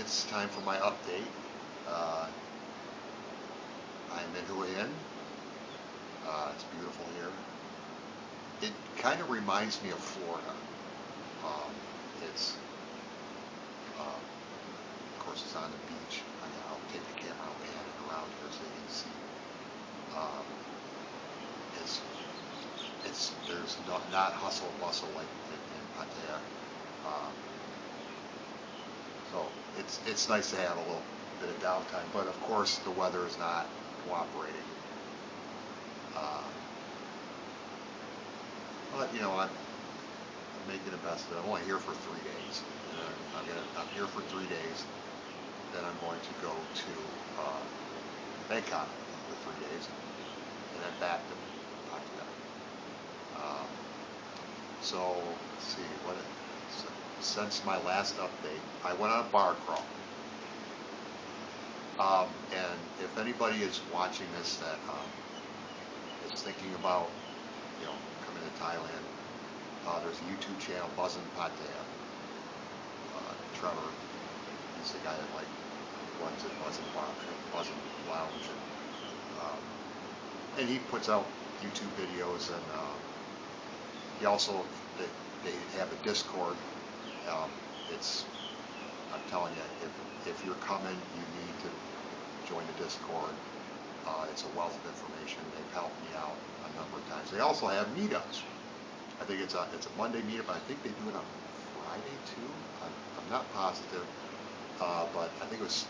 it's time for my update. Uh, I'm in Hua Hin. It's beautiful here. It kind of reminds me of Florida. It's, of course, it's on the beach. I'll take the camera, I'll pan it around here so you can see. Um, there's not hustle and bustle like in Pattaya. So it's nice to have a little bit of downtime, but of course the weather is not cooperating. But you know, I'm making the best of it. I'm only here for 3 days. I'm here for 3 days. Then I'm going to go to Bangkok for 3 days, and then back to Pattaya. So let's see what. Since my last update, I went on a bar crawl. And if anybody is watching this that is thinking about, coming to Thailand, there's a YouTube channel, Buzzin' Pattaya. Trevor, he's the guy that runs it, Buzzin' Lounge, and he puts out YouTube videos, and he also they have a Discord. I'm telling you, if you're coming, you need to join the Discord. It's a wealth of information. They've helped me out a number of times. They also have meetups. I think it's a Monday meetup. I think they do it on Friday too. I'm not positive, but I think it was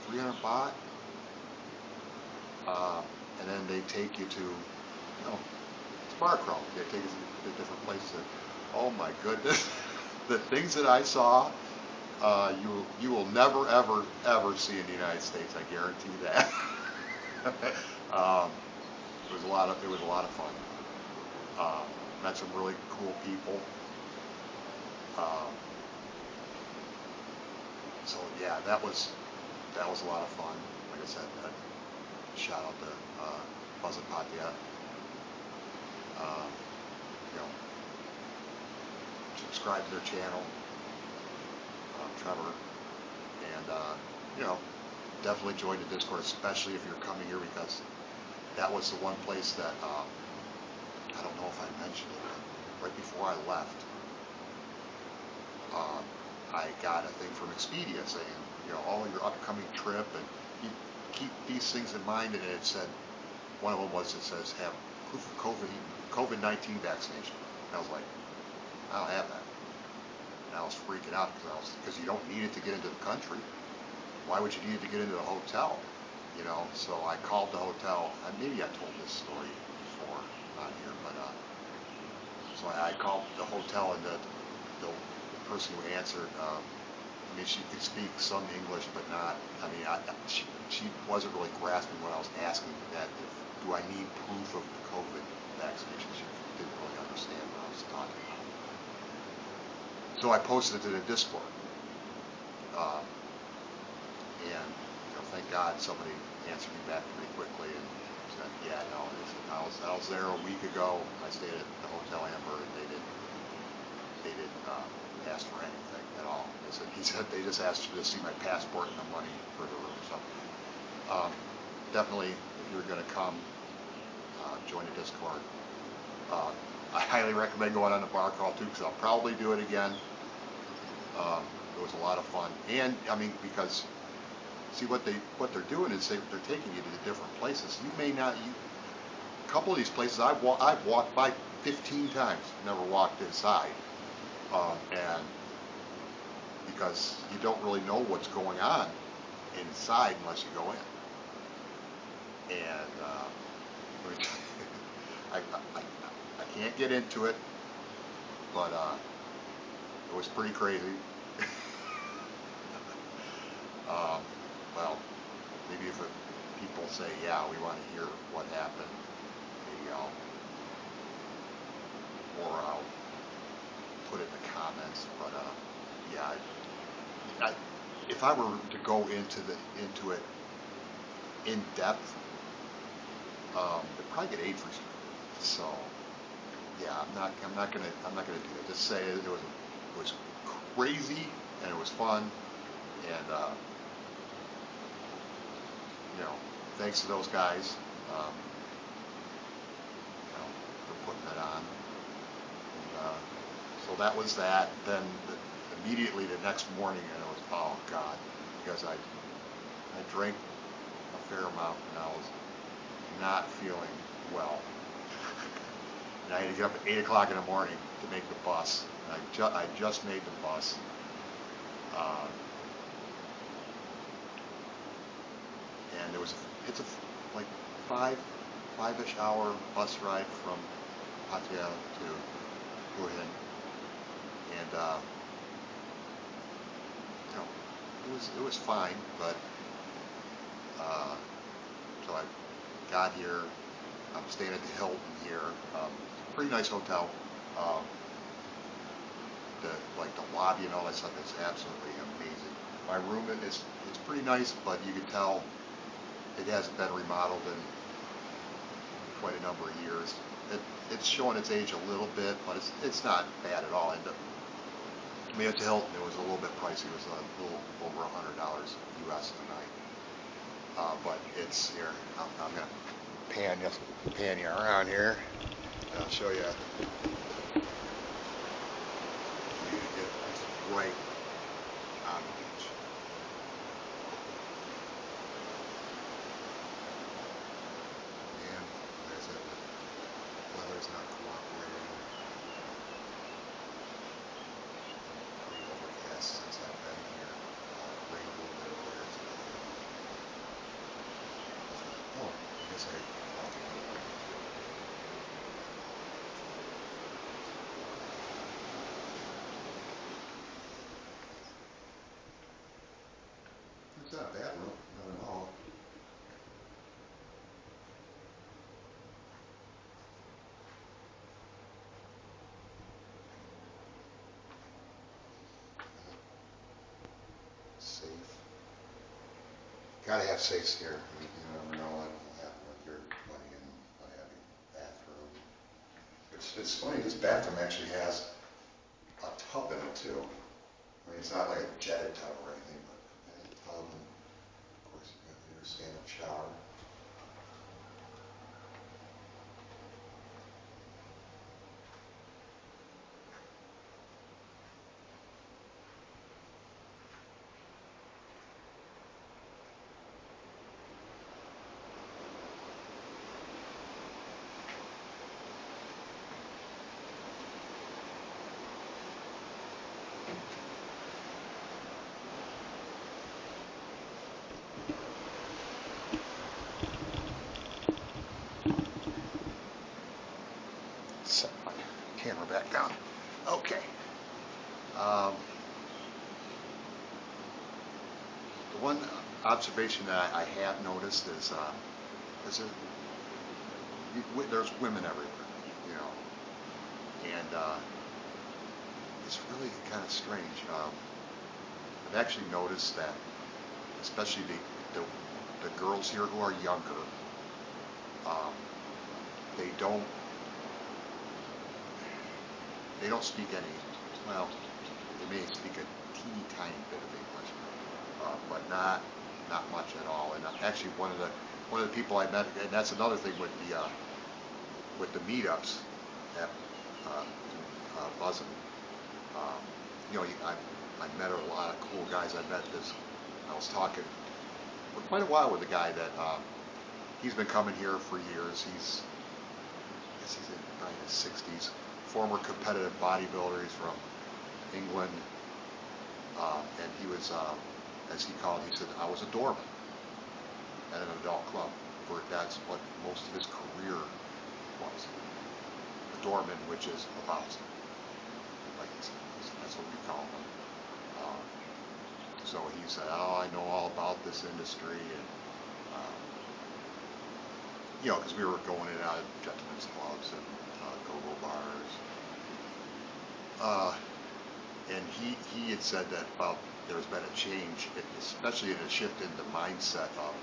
300 baht. And then they take you to, it's bar crawl. They take you to different places. And, oh my goodness. The things that I saw, you will never ever see in the United States. I guarantee that. It was a lot of fun. Met some really cool people. So yeah, that was a lot of fun. Like I said, shout out to Buzzin' Pattaya. Subscribe to their channel, Trevor, and definitely join the Discord, especially if you're coming here, because that was the one place that I don't know if I mentioned it, but right before I left, I got a thing from Expedia saying, all your upcoming trip, and you keep these things in mind, and it said, one of them says have proof of COVID-19 vaccination. And I was like, I don't have that. And I was freaking out because you don't need it to get into the country. Why would you need it to get into the hotel? So I called the hotel. Maybe I told this story before on here, but so I called the hotel, and the person who answered, she could speak some English, but not. She wasn't really grasping what I was asking. That do I need proof of the COVID vaccination? She didn't really understand what I was talking about. So I posted it to the Discord, and thank God somebody answered me back pretty quickly and said, yeah, no, I was there a week ago. I stayed at the Hotel Amber, and they didn't ask for anything at all. He said they just asked you to see my passport and the money for the room. So definitely, if you're going to come, join the Discord. I highly recommend going on the bar crawl too, because I'll probably do it again. It was a lot of fun, and because see what they're doing is they're taking you to different places. You may not. A couple of these places I've walked by 15 times, never walked inside, and because you don't really know what's going on inside unless you go in, and I can't get into it, but it was pretty crazy. Well, maybe if people say, yeah, we want to hear what happened, maybe I'll put it in the comments. But yeah, if I were to go into it in depth, it'd probably get age restricted. So yeah, I'm not gonna do that. Just say it was crazy and it was fun. And you know, thanks to those guys, you know, for putting it on. And, so that was that. Then immediately the next morning, and it was, oh God, because I drank a fair amount and I was not feeling well. And I had to get up at 8 o'clock in the morning to make the bus. And I just made the bus. And it's a like five-ish hour bus ride from Pattaya to Hua Hin. And you know, it was fine, but so I got here. I'm staying at the Hilton here. Pretty nice hotel. The lobby and all that stuff is absolutely amazing. My room it's pretty nice, but you can tell it hasn't been remodeled in quite a number of years. It's showing its age a little bit, but it's not bad at all. And I mean, at the Hilton, it was a little bit pricey. It was a little over $100 US a night. But it's here. I'm gonna pan you around here. I'll show you. It's right on the beach. And there's it. Weather's not cooperating. Pretty overcast since I've been here. Rained a little bit earlier today. Oh, I guess I coffee. It's not a bad room, not at all. Safe. Gotta have safes here. You never know what will happen with your money and what have you. Bathroom. It's funny, this bathroom actually has a tub in it too. I mean, it's not like a jetted tub or anything, but it has a tub, and of course you got your stand-up shower. Set my camera back down. Okay. The one observation that I have noticed is there's women everywhere, you know, and it's really kind of strange. I've actually noticed that, especially the girls here who are younger, they don't speak any, well, they may speak a teeny tiny bit of English, but not much at all. And actually, one of the people I met, and that's another thing with the meetups at Buzzin'. You know, I met a lot of cool guys. I was talking for quite a while with a guy that he's been coming here for years. I guess he's in his 60s. Former competitive bodybuilder. He's from England, and he was, as he called, he said, I was a doorman at an adult club. That's what most of his career was. A doorman, which is a bouncer. Like that's what we call them. So he said, oh, I know all about this industry, and you know, because we were going in and out of gentlemen's clubs and go-go bars. And he had said that about there's been a change, especially in a shift in the mindset of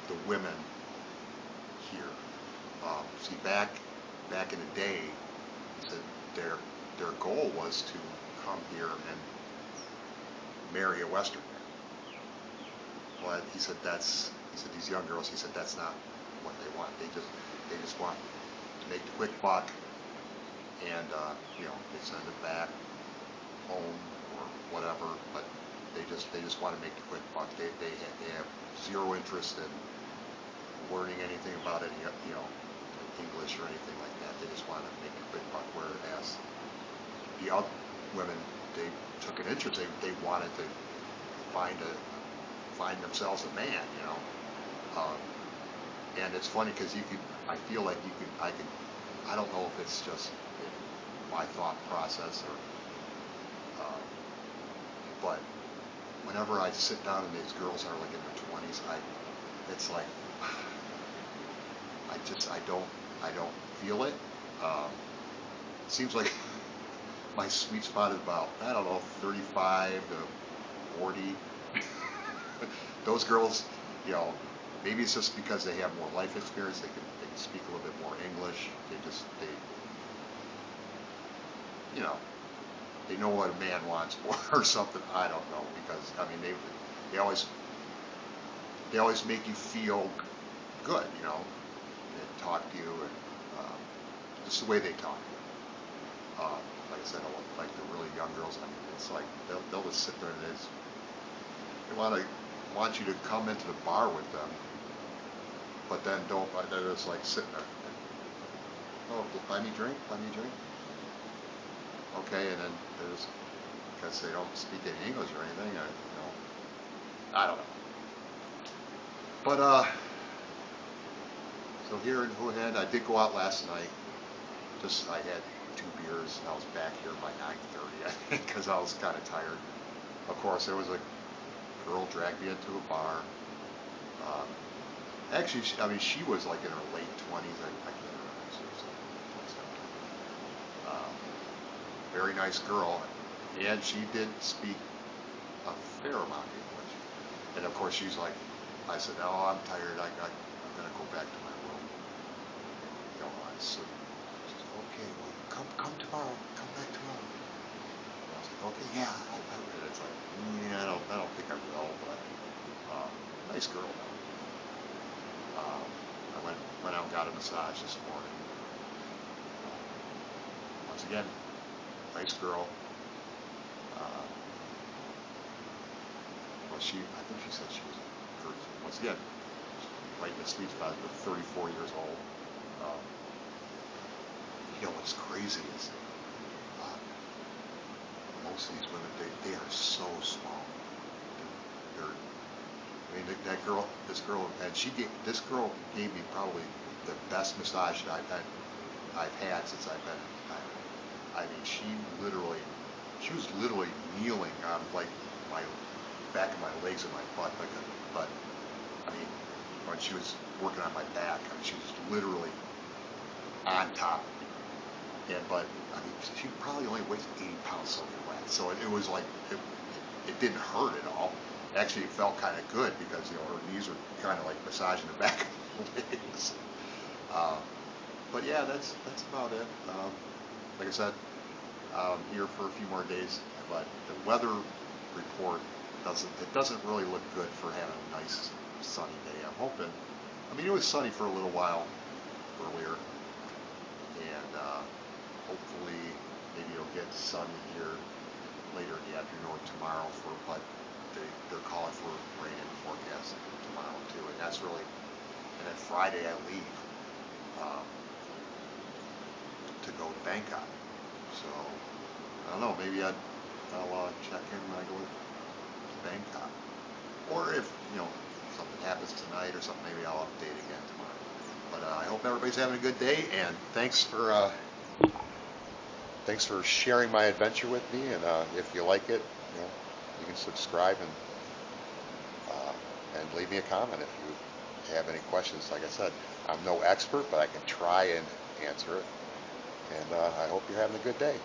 the women here. See, back in the day, he said their goal was to come here and marry a Western man. Well, he said these young girls, he said that's not what they want. They just want to make the quick buck, and they send it back home or whatever, but they just want to make the quick buck. They have zero interest in learning anything about any English or anything like that. They just want to make a quick buck. Whereas the other women, they took an interest. They wanted to find themselves a man, and it's funny because I feel like I don't know if it's just my thought process but whenever I sit down and these girls are like in their 20s, it's like I don't feel it. Seems like my sweet spot is about, I don't know, 35 to 40. Those girls, maybe it's just because they have more life experience. They can speak a little bit more English. They know what a man wants or something. I don't know, because they always make you feel good. They talk to you, and just the way they talk. Like I said, like the really young girls. It's like they'll just sit there and they want you to come into the bar with them, but then they're just like sitting there. Oh, buy me a drink. Okay, and then there's, because they don't speak any English or anything, I don't know. But so here in Hua Hin, I did go out last night. I had 2 beers, and I was back here by 9:30, I think, because I was kind of tired. Of course, there was a girl dragged me into a bar. Actually, she was like in her late 20s. I can't remember. She was like 27. Very nice girl, and she did speak a fair amount of English. And of course, she's like, I said, "No, I'm tired. I'm gonna go back to my room. So she said, "Okay, well, come tomorrow. Come back tomorrow." And I was like, "Okay, yeah." It's like, yeah, I don't think I will, but nice girl though. I went out and got a massage this morning. Once again, nice girl. I think she said she was, once again, right in the sweet spot, but 34 years old. What's crazy is most of these women, they are so small. This girl gave me probably the best massage that I've had since I've been in Thailand. She was literally kneeling on like my back of my legs and my butt, but when she was working on my back, she was literally on top. But she probably only weighs 80 pounds soaking wet, so it was like it didn't hurt at all. Actually, it felt kind of good because her knees were kind of like massaging the back of the legs. But yeah, that's about it. Like I said, I'm here for a few more days, but the weather report doesn't really look good for having a nice sunny day. I'm hoping. It was sunny for a little while earlier, and hopefully maybe it'll get sunny here later in the afternoon or tomorrow, but they're calling for rain in the forecast tomorrow too, and then Friday I leave to go to Bangkok. So I don't know, maybe I'll check in when I go to Bangkok, or if something happens tonight or something, maybe I'll update again tomorrow. But I hope everybody's having a good day, and thanks for sharing my adventure with me. And if you like it, you can subscribe and leave me a comment if you have any questions. Like I said, I'm no expert, but I can try and answer it. And I hope you're having a good day.